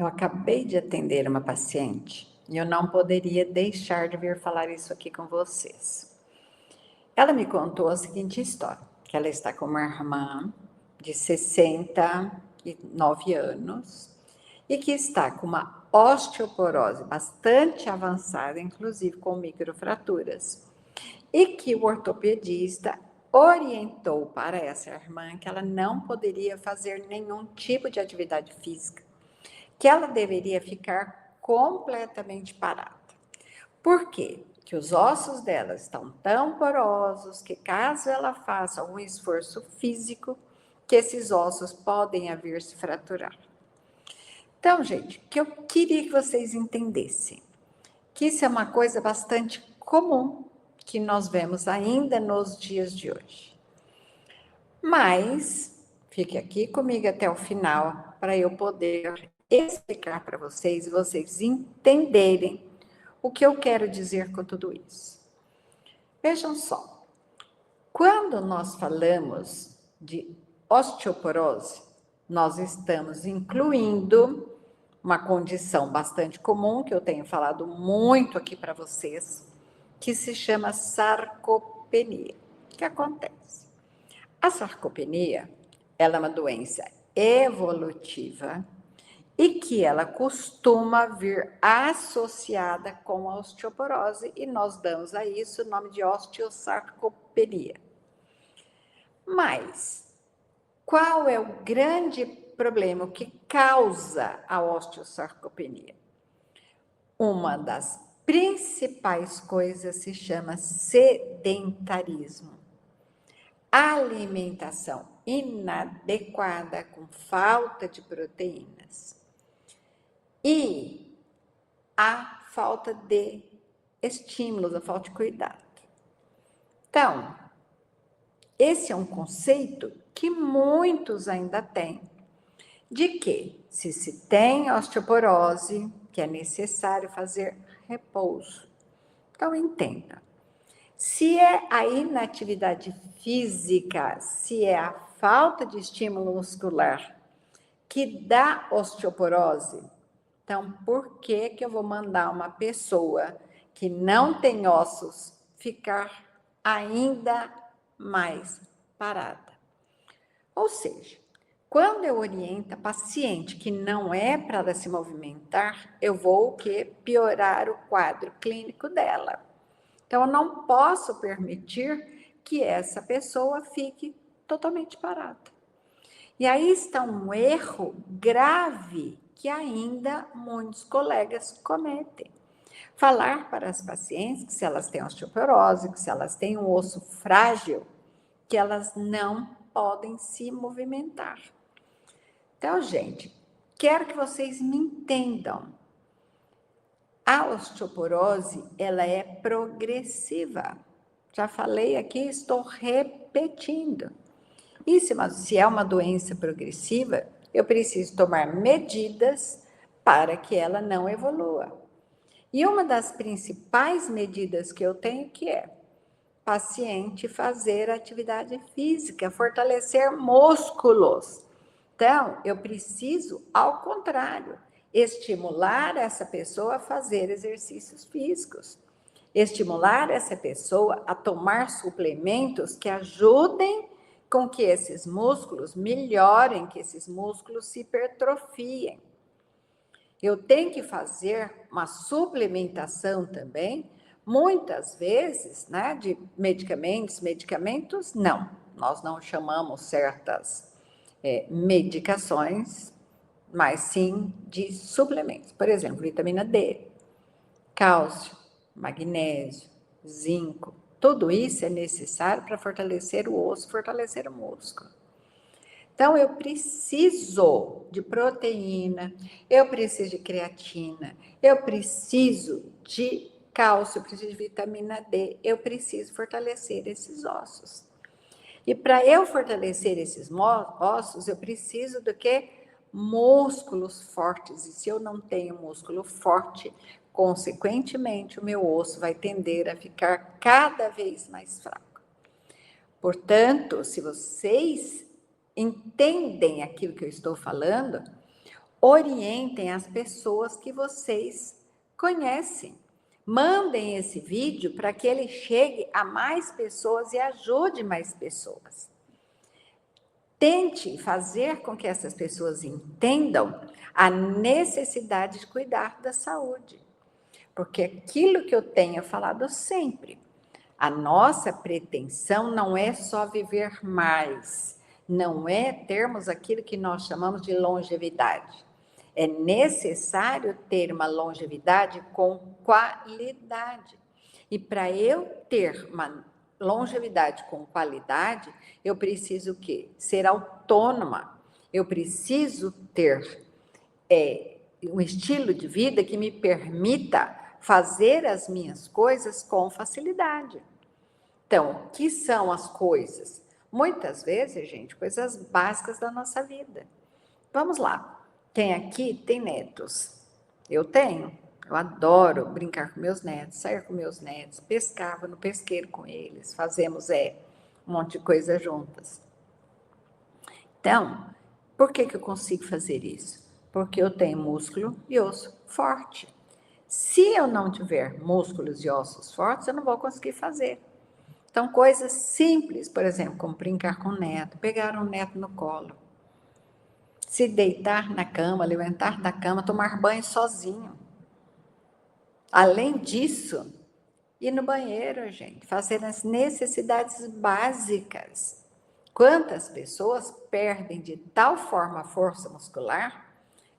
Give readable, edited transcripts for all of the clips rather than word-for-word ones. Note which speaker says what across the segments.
Speaker 1: Eu acabei de atender uma paciente e eu não poderia deixar de vir falar isso aqui com vocês. Ela me contou a seguinte história, que ela está com uma irmã de 69 anos e que está com uma osteoporose bastante avançada, inclusive com microfraturas, e que o ortopedista orientou para essa irmã que ela não poderia fazer nenhum tipo de atividade física, que ela deveria ficar completamente parada. Por quê? Que os ossos dela estão tão porosos que caso ela faça um esforço físico, que esses ossos podem vir a se fraturar. Então, gente, o que eu queria que vocês entendessem, que isso é uma coisa bastante comum que nós vemos ainda nos dias de hoje. Mas fique aqui comigo até o final para eu poder explicar para vocês e vocês entenderem o que eu quero dizer com tudo isso. Vejam só, quando nós falamos de osteoporose, nós estamos incluindo uma condição bastante comum, que eu tenho falado muito aqui para vocês, que se chama sarcopenia. O que acontece? A sarcopenia, ela é uma doença evolutiva e que ela costuma vir associada com a osteoporose e nós damos a isso o nome de osteosarcopenia. Mas qual é o grande problema que causa a osteosarcopenia? Uma das principais coisas se chama sedentarismo. Alimentação inadequada, com falta de proteínas. E a falta de estímulos, a falta de cuidado. Então, esse é um conceito que muitos ainda têm, de que se tem osteoporose, que é necessário fazer repouso. Então, entenda. Se é a inatividade física, se é a falta de estímulo muscular que dá osteoporose, então por que eu vou mandar uma pessoa que não tem ossos ficar ainda mais parada? Ou seja, quando eu oriento a paciente que não é para ela se movimentar, eu vou piorar o quadro clínico dela. Então, eu não posso permitir que essa pessoa fique totalmente parada. E aí está um erro grave que ainda muitos colegas cometem. Falar para as pacientes que se elas têm osteoporose, que se elas têm um osso frágil, que elas não podem se movimentar. Então, gente, quero que vocês me entendam. A osteoporose, ela é progressiva. Já falei aqui, estou repetindo. E se é uma doença progressiva, eu preciso tomar medidas para que ela não evolua. E uma das principais medidas que eu tenho que é paciente fazer atividade física, fortalecer músculos. Então, eu preciso, ao contrário, estimular essa pessoa a fazer exercícios físicos, estimular essa pessoa a tomar suplementos que ajudem com que esses músculos melhorem, que esses músculos se hipertrofiem. Eu tenho que fazer uma suplementação também, muitas vezes, né, de medicamentos não. Nós não chamamos certas medicações, mas sim de suplementos. Por exemplo, vitamina D, cálcio, magnésio, zinco. Tudo isso é necessário para fortalecer o osso, fortalecer o músculo. Então, eu preciso de proteína, eu preciso de creatina, eu preciso de cálcio, eu preciso de vitamina D, eu preciso fortalecer esses ossos. E para eu fortalecer esses ossos, eu preciso do quê? Músculos fortes. E se eu não tenho músculo forte, consequentemente, o meu osso vai tender a ficar cada vez mais fraco. Portanto, se vocês entendem aquilo que eu estou falando, orientem as pessoas que vocês conhecem. Mandem esse vídeo para que ele chegue a mais pessoas e ajude mais pessoas. Tente fazer com que essas pessoas entendam a necessidade de cuidar da saúde. Porque aquilo que eu tenho falado sempre, a nossa pretensão não é só viver mais, não é termos aquilo que nós chamamos de longevidade. É necessário ter uma longevidade com qualidade. E para eu ter uma longevidade com qualidade, eu preciso o quê? Ser autônoma. Eu preciso ter um estilo de vida que me permita fazer as minhas coisas com facilidade. Então, o que são as coisas? Muitas vezes, gente, coisas básicas da nossa vida. Vamos lá. Quem aqui tem netos? Eu tenho. Eu adoro brincar com meus netos, sair com meus netos, pescava no pesqueiro com eles, fazemos um monte de coisa juntas. Então, por que eu consigo fazer isso? Porque eu tenho músculo e osso forte. Se eu não tiver músculos e ossos fortes, eu não vou conseguir fazer. Então, coisas simples, por exemplo, como brincar com o neto, pegar um neto no colo, se deitar na cama, levantar da cama, tomar banho sozinho. Além disso, ir no banheiro, gente, fazer as necessidades básicas. Quantas pessoas perdem de tal forma a força muscular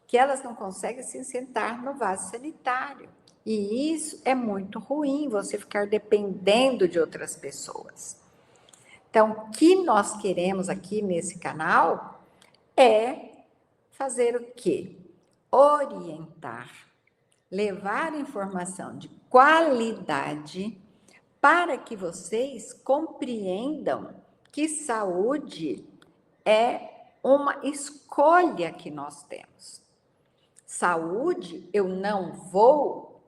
Speaker 1: que elas não conseguem se sentar no vaso sanitário. E isso é muito ruim, você ficar dependendo de outras pessoas. Então, o que nós queremos aqui nesse canal é fazer o quê? Orientar, levar informação de qualidade para que vocês compreendam que saúde é uma escolha que nós temos. Saúde, eu não vou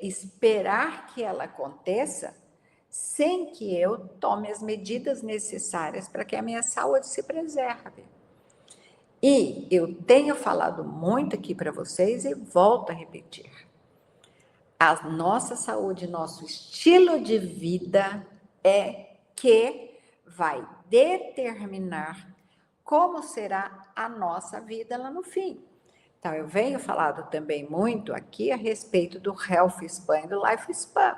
Speaker 1: esperar que ela aconteça sem que eu tome as medidas necessárias para que a minha saúde se preserve. E eu tenho falado muito aqui para vocês e volto a repetir. A nossa saúde, nosso estilo de vida é que vai determinar como será a nossa vida lá no fim. Então, eu venho falado também muito aqui a respeito do Health Span e do Life Span.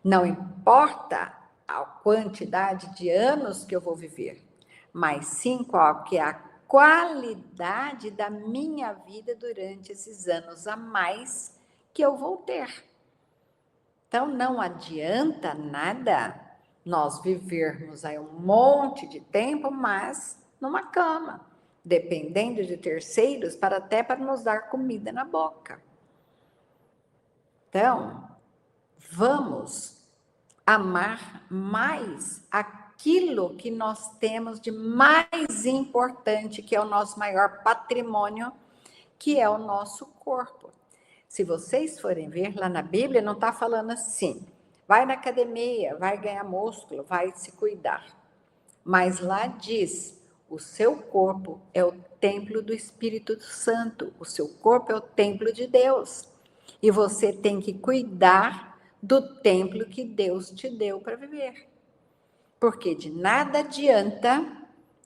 Speaker 1: Não importa a quantidade de anos que eu vou viver, mas sim qual que é a qualidade da minha vida durante esses anos a mais que eu vou ter. Então, não adianta nada nós vivermos aí um monte de tempo, mas numa cama, dependendo de terceiros, até para nos dar comida na boca. Então, vamos amar mais aquilo que nós temos de mais importante, que é o nosso maior patrimônio, que é o nosso corpo. Se vocês forem ver lá na Bíblia, não está falando assim, vai na academia, vai ganhar músculo, vai se cuidar. Mas lá diz, o seu corpo é o templo do Espírito Santo, o seu corpo é o templo de Deus. E você tem que cuidar do templo que Deus te deu para viver. Porque de nada adianta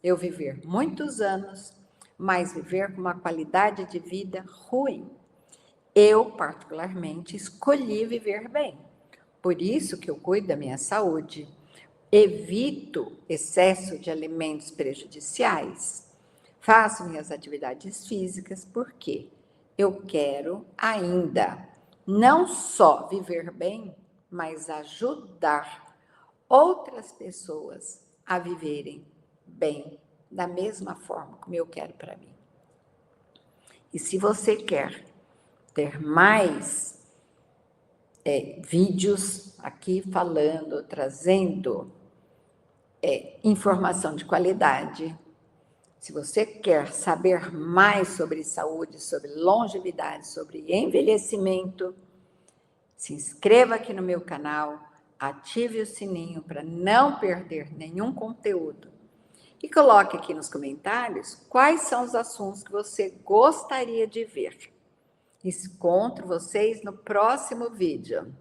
Speaker 1: eu viver muitos anos, mas viver com uma qualidade de vida ruim. Eu, particularmente, escolhi viver bem. Por isso que eu cuido da minha saúde, evito excesso de alimentos prejudiciais, faço minhas atividades físicas, porque eu quero ainda não só viver bem, mas ajudar outras pessoas a viverem bem, da mesma forma como eu quero para mim. E se você quer ter mais vídeos aqui falando, trazendo informação de qualidade, se você quer saber mais sobre saúde, sobre longevidade, sobre envelhecimento, se inscreva aqui no meu canal, ative o sininho para não perder nenhum conteúdo. E coloque aqui nos comentários quais são os assuntos que você gostaria de ver. Encontro vocês no próximo vídeo.